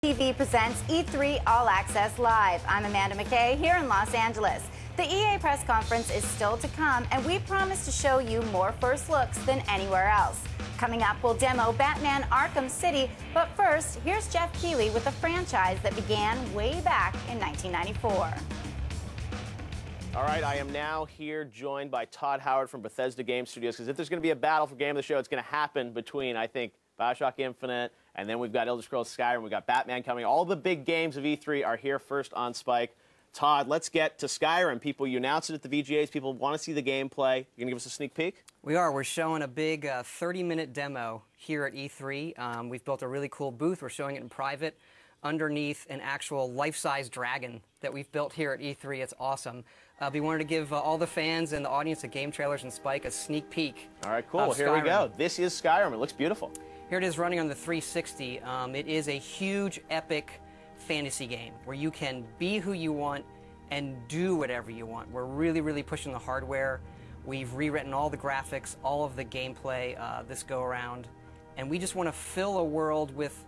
TV presents E3 All Access Live. I'm Amanda McKay here in Los Angeles. The EA press conference is still to come, and we promise to show you more first looks than anywhere else. Coming up, we'll demo Batman Arkham City, but first, here's Jeff Keighley with a franchise that began way back in 1994. All right, I am now here joined by Todd Howard from Bethesda Game Studios, because if there's going to be a battle for Game of the Show, it's going to happen between, I think, BioShock Infinite, and then we've got Elder Scrolls Skyrim, we've got Batman coming. All the big games of E3 are here first on Spike. Todd, let's get to Skyrim. People, you announced it at the VGAs. People want to see the gameplay. You going to give us a sneak peek? We are. We're showing a big 30-minute demo here at We We've built a really cool booth. We're showing it in private underneath an actual life-size dragon that we've built here at E3. It's awesome. We wanted to give all the fans and the audience at Game Trailers and Spike a sneak peek. All right, cool. Here we go. This is Skyrim. It looks beautiful. Here it is running on the 360. It is a huge, epic fantasy game where you can be who you want and do whatever you want. We're really, really pushing the hardware. We've rewritten all the graphics, all of the gameplay this go-around, and we just want to fill a world with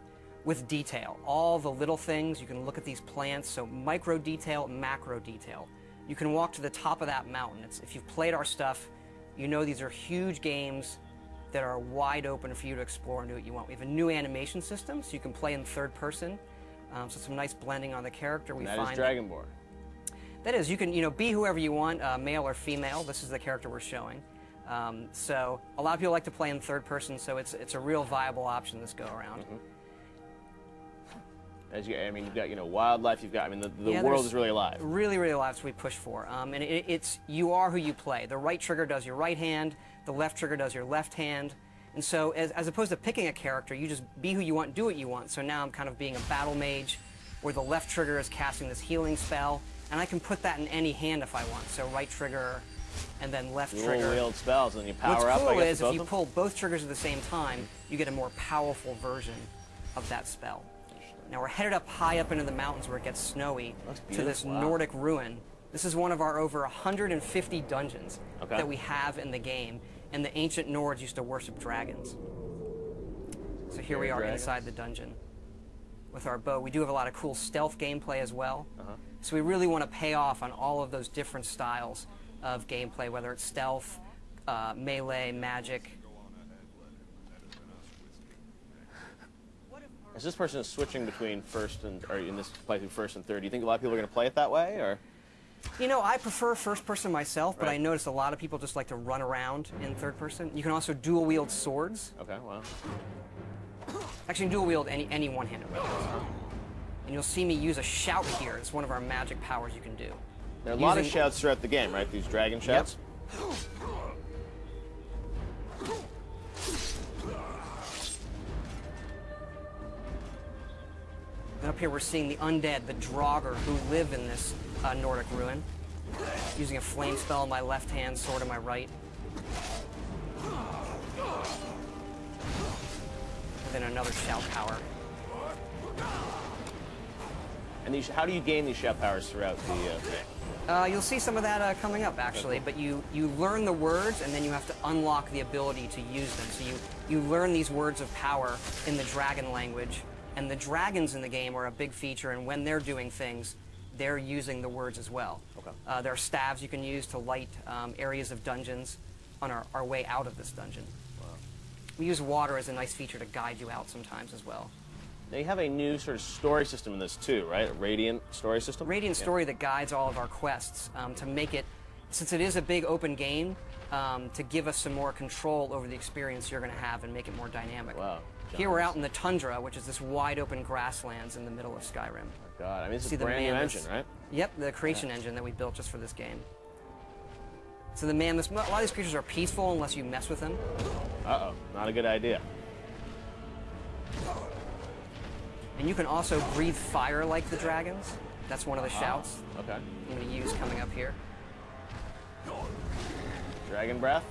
detail. All the little things. You can look at these plants, so micro detail, macro detail. You can walk to the top of that mountain. If you've played our stuff, you know these are huge games that are wide open for you to explore and do what you want. We have a new animation system, so you can play in third person. So some nice blending on the character. That is Dragonborn. That is, you can be whoever you want, male or female. This is the character we're showing. So a lot of people like to play in third person, so it's a real viable option this go around. As you've got wildlife. You've got the world is really alive. Really, really alive. That's what we push for. And you are who you play. The right trigger does your right hand. The left trigger does your left hand. And so as opposed to picking a character, you just be who you want, do what you want. So now I'm kind of being a battle mage, where the left trigger is casting this healing spell, and I can put that in any hand if I want. So right trigger, and then left trigger. Dual wield spells, and you power up. What's cool is if you pull both triggers at the same time, you get a more powerful version of that spell. Now we're headed up high up into the mountains where it gets snowy to this Nordic ruin. This is one of our over 150 dungeons that we have in the game, and the ancient Nords used to worship dragons. So here we are inside the dungeon with our bow. We do have a lot of cool stealth gameplay as well. So we really want to pay off on all of those different styles of gameplay, whether it's stealth, melee, magic. As this person is switching between in this playthrough first and third, do you think a lot of people are going to play it that way, or? I prefer first person myself, but I notice a lot of people just like to run around in third person. You can also dual wield swords. Okay, wow. Actually, you can dual wield any one-handed weapon. And you'll see me use a shout here. It's one of our magic powers you can do. There are a lot of shouts throughout the game, right? These dragon shouts? Yep. And up here we're seeing the undead, the Draugr, who live in this Nordic ruin. Using a flame spell in my left hand, sword in my right. And then another shout power. And how do you gain these shout powers throughout the game? You'll see some of that coming up, actually, but you learn the words, and then you have to unlock the ability to use them. So you learn these words of power in the dragon language, and the dragons in the game are a big feature, and when they're doing things, they're using the words as well. There are staves you can use to light areas of dungeons on our way out of this dungeon. We use water as a nice feature to guide you out sometimes as well. Now you have a new sort of story system in this too, right? A Radiant story system? Radiant story that guides all of our quests to make it, since it is a big open game, to give us some more control over the experience you're going to have and make it more dynamic. Wow. Here we're out in the tundra, which is this wide open grasslands in the middle of Skyrim. Oh God, it's a brand new engine, right? Yep, the creation engine that we built just for this game. So a lot of these creatures are peaceful unless you mess with them. Uh-oh, not a good idea. And you can also breathe fire like the dragons. That's one of the shouts. Okay. I'm going to use coming up here. Dragon breath.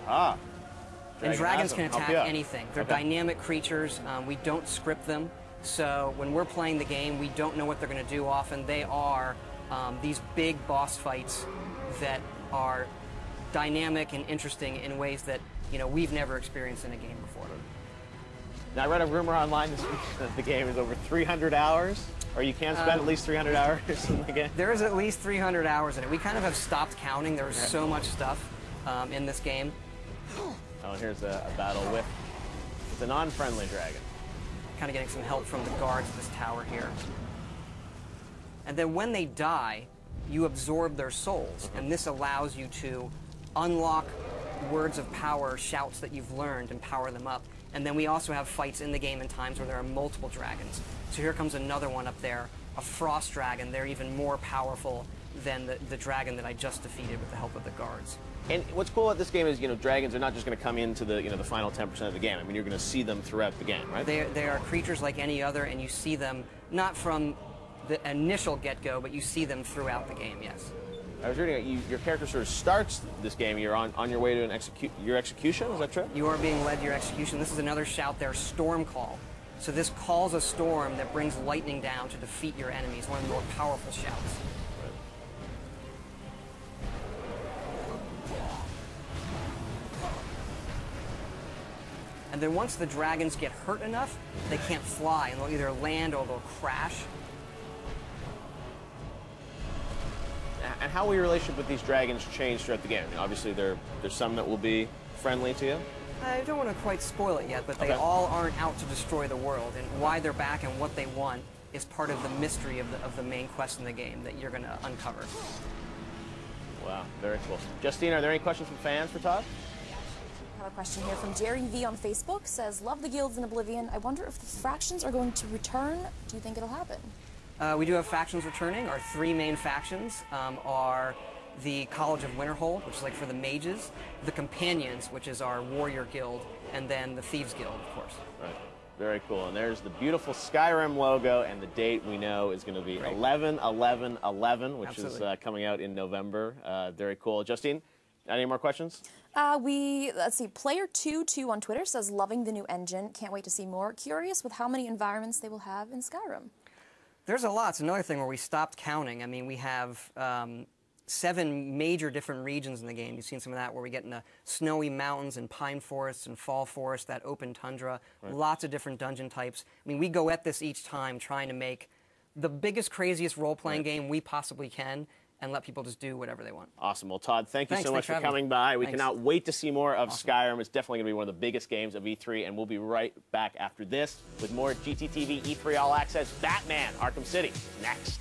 Aha. And dragons can attack anything. They're dynamic creatures. We don't script them. So when we're playing the game, we don't know what they're going to do often. They are these big boss fights that are dynamic and interesting in ways that you know, we've never experienced in a game before. Now, I read a rumor online this week that the game is over 300 hours, or you can spend at least 300 hours in the game. There is at least 300 hours in it. We kind of have stopped counting. There was so much stuff in this game. Oh, here's a battle with a non-friendly dragon. Kind of getting some help from the guards of this tower here. And then when they die, you absorb their souls, and this allows you to unlock words of power, shouts that you've learned, and power them up. And then we also have fights in the game in times where there are multiple dragons. So here comes another one up there, a frost dragon. They're even more powerful than the dragon that I just defeated with the help of the guards. And what's cool about this game is, you know, dragons are not just going to come into the, you know, the final 10% of the game. I mean, you're going to see them throughout the game, right? They are creatures like any other, and you see them not from the initial get-go, but you see them throughout the game, yes. I was reading your character sort of starts this game. You're on your way to your execution. Is that true? You are being led to your execution. This is another shout there, Storm Call. So this calls a storm that brings lightning down to defeat your enemies. One of the more powerful shouts. And then once the dragons get hurt enough, they can't fly, and they'll either land or they'll crash. And how will your relationship with these dragons change throughout the game? I mean, obviously, there's some that will be friendly to you. I don't want to quite spoil it yet, but they all aren't out to destroy the world, and why they're back and what they want is part of the mystery of the main quest in the game that you're going to uncover. Wow, very cool. Justine, are there any questions from fans for Todd? I have a question here from Jerry V on Facebook. Says, love the guilds in Oblivion. I wonder if the factions are going to return. Do you think it'll happen? We do have factions returning. Our three main factions are the College of Winterhold, which is like for the mages, the Companions, which is our warrior guild, and then the Thieves Guild, of course. Right. Very cool. And there's the beautiful Skyrim logo, and the date we know is going to be 11/11/11, which is coming out in November. Very cool. Justine, any more questions? Let's see, Player22 on Twitter says, loving the new engine. Can't wait to see more. Curious with how many environments they will have in Skyrim. There's a lot. It's another thing where we stopped counting. I mean, we have 7 major different regions in the game. You've seen some of that where we get into snowy mountains and pine forests and fall forests, that open tundra, lots of different dungeon types. I mean, we go at this each time trying to make the biggest, craziest role-playing game we possibly can and let people just do whatever they want. Awesome. Well, Todd, thank you so much for coming by. We cannot wait to see more of Skyrim. It's definitely going to be one of the biggest games of E3, and we'll be right back after this with more GTTV E3 All Access Batman Arkham City next.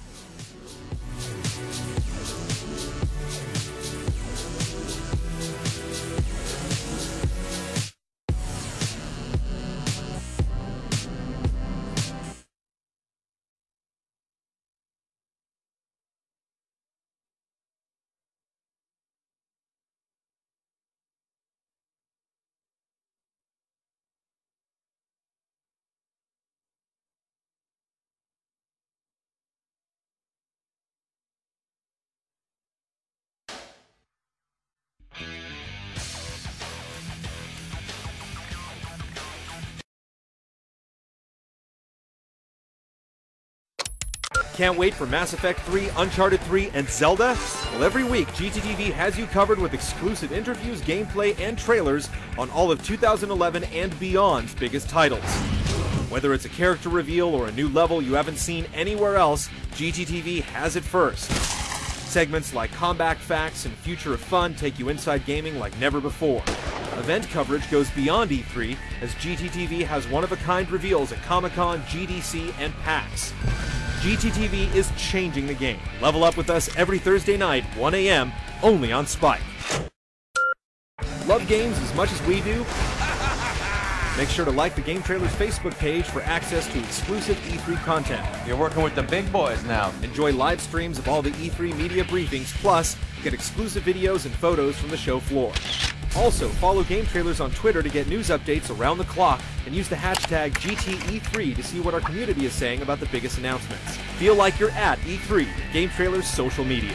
Can't wait for Mass Effect 3, Uncharted 3, and Zelda? Well, every week, GTTV has you covered with exclusive interviews, gameplay, and trailers on all of 2011 and beyond's biggest titles. Whether it's a character reveal or a new level you haven't seen anywhere else, GTTV has it first. Segments like Comeback Facts and Future of Fun take you inside gaming like never before. Event coverage goes beyond E3, as GTTV has one-of-a-kind reveals at Comic-Con, GDC, and PAX. GTTV is changing the game. Level up with us every Thursday night, 1 a.m., only on Spike. Love games as much as we do? Make sure to like the Game Trailers Facebook page for access to exclusive E3 content. You're working with the big boys now. Enjoy live streams of all the E3 media briefings, plus get exclusive videos and photos from the show floor. Also, follow Game Trailers on Twitter to get news updates around the clock, and use the hashtag GTE3 to see what our community is saying about the biggest announcements. Feel like you're at E3, Game Trailers social media.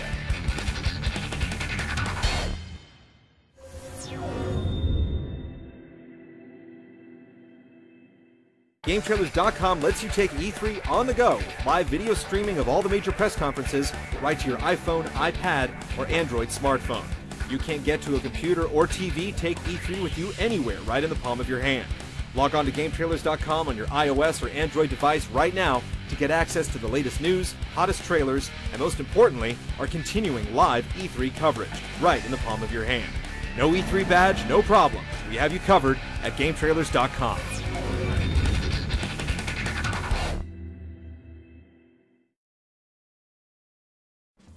GameTrailers.com lets you take E3 on the go with live video streaming of all the major press conferences right to your iPhone, iPad, or Android smartphone. You can't get to a computer or TV? Take E3 with you anywhere, right in the palm of your hand. Log on to GameTrailers.com on your iOS or Android device right now to get access to the latest news, hottest trailers, and most importantly, our continuing live E3 coverage, right in the palm of your hand. No E3 badge, no problem. We have you covered at GameTrailers.com.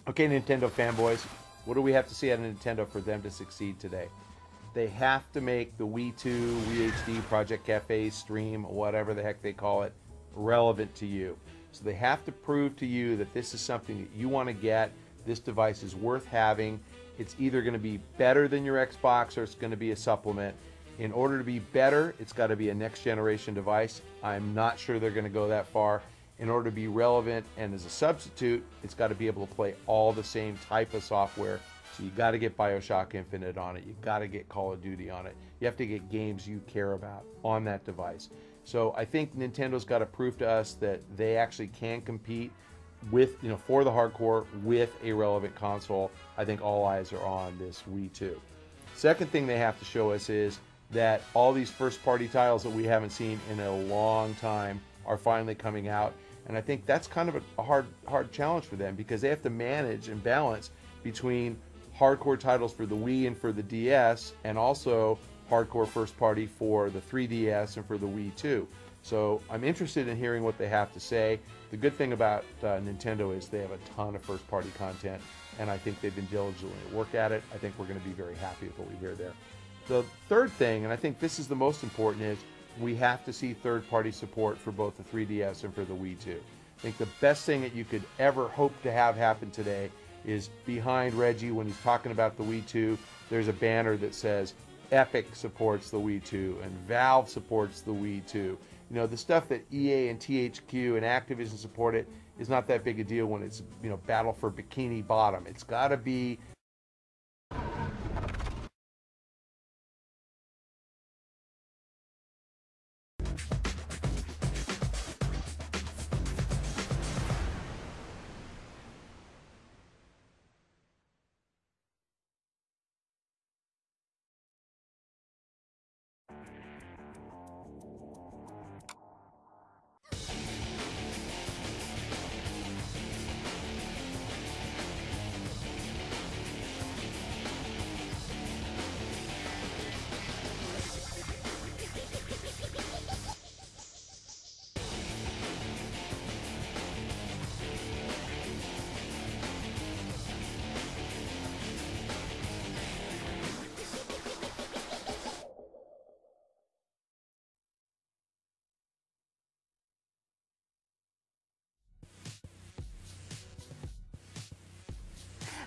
Okay, Nintendo fanboys, what do we have to see out of Nintendo for them to succeed today? They have to make the Wii 2, Wii HD, Project Cafe, Stream, whatever the heck they call it, relevant to you. So they have to prove to you that this is something that you want to get, this device is worth having, it's either going to be better than your Xbox or it's going to be a supplement. In order to be better, it's got to be a next generation device. I'm not sure they're going to go that far. In order to be relevant and as a substitute, it's got to be able to play all the same type of software. So you got to get BioShock Infinite on it. You got to get Call of Duty on it. You have to get games you care about on that device. So I think Nintendo's got to prove to us that they actually can compete with, for the hardcore with a relevant console. I think all eyes are on this Wii 2. Second thing they have to show us is that all these first-party titles that we haven't seen in a long time are finally coming out. And I think that's kind of a hard challenge for them because they have to manage and balance between hardcore titles for the Wii and for the DS, and also hardcore first party for the 3DS and for the Wii 2. So I'm interested in hearing what they have to say. The good thing about Nintendo is they have a ton of first party content, and I think they've been diligently at work at it. I think we're going to be very happy with what we hear there. The third thing, and I think this is the most important, is we have to see third party support for both the 3DS and for the Wii 2. I think the best thing that you could ever hope to have happen today is behind Reggie when he's talking about the Wii 2, there's a banner that says Epic supports the Wii 2 and Valve supports the Wii 2. The stuff that EA and THQ and Activision support it is not that big a deal when it's, Battle for Bikini Bottom. It's got to be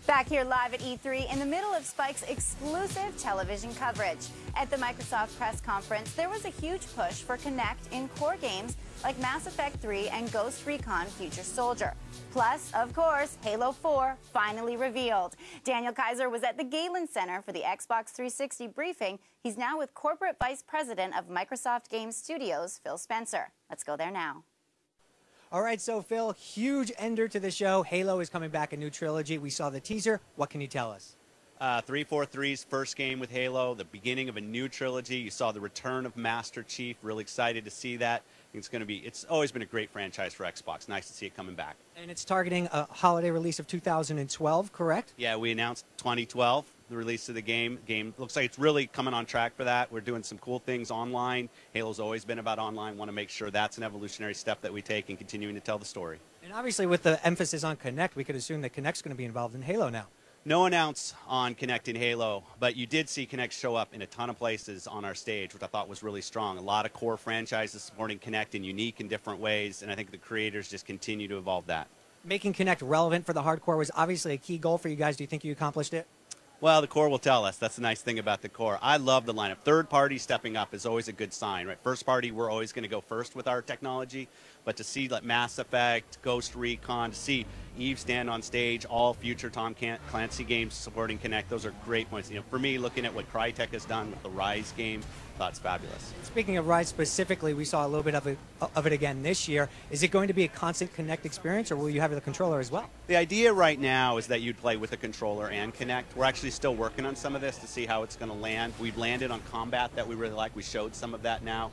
Back here live at E3 in the middle of Spike's exclusive television coverage. At the Microsoft press conference, there was a huge push for Kinect in core games like Mass Effect 3 and Ghost Recon Future Soldier. Plus, of course, Halo 4 finally revealed. Daniel Kaiser was at the Galen Center for the Xbox 360 briefing. He's now with Corporate Vice President of Microsoft Game Studios, Phil Spencer. Let's go there now. All right, so Phil, huge ender to the show. Halo is coming back, a new trilogy. We saw the teaser. What can you tell us? 343's first game with Halo, the beginning of a new trilogy. You saw the return of Master Chief. Really excited to see that. I think it's always been a great franchise for Xbox. Nice to see it coming back. And it's targeting a holiday release of 2012, correct? Yeah, we announced 2012, the release of the game. Game looks like it's really coming on track for that. We're doing some cool things online. Halo's always been about online. Want to make sure that's an evolutionary step that we take in continuing to tell the story. And obviously with the emphasis on Kinect, we could assume that Kinect's going to be involved in Halo now. No announce on Kinect in Halo, but you did see Kinect show up in a ton of places on our stage, which I thought was really strong. A lot of core franchises supporting Kinect in unique and different ways, and I think the creators just continue to evolve that. Making Kinect relevant for the hardcore was obviously a key goal for you guys. Do you think you accomplished it? Well, the core will tell us. That's the nice thing about the core. I love the lineup. Third party stepping up is always a good sign, right? First party, we're always going to go first with our technology, but to see like Mass Effect, Ghost Recon, to see Eve stand on stage, all future Tom Clancy games supporting Kinect, those are great points. For me, looking at what Crytek has done with the Rise game, thought it's fabulous. Speaking of Rise specifically, we saw a little bit of it again this year. Is it going to be a constant Kinect experience, or will you have the controller as well? The idea right now is that you'd play with the controller and Kinect. We're actually still working on some of this to see how it's going to land. We've landed on combat that we really like. We showed some of that now.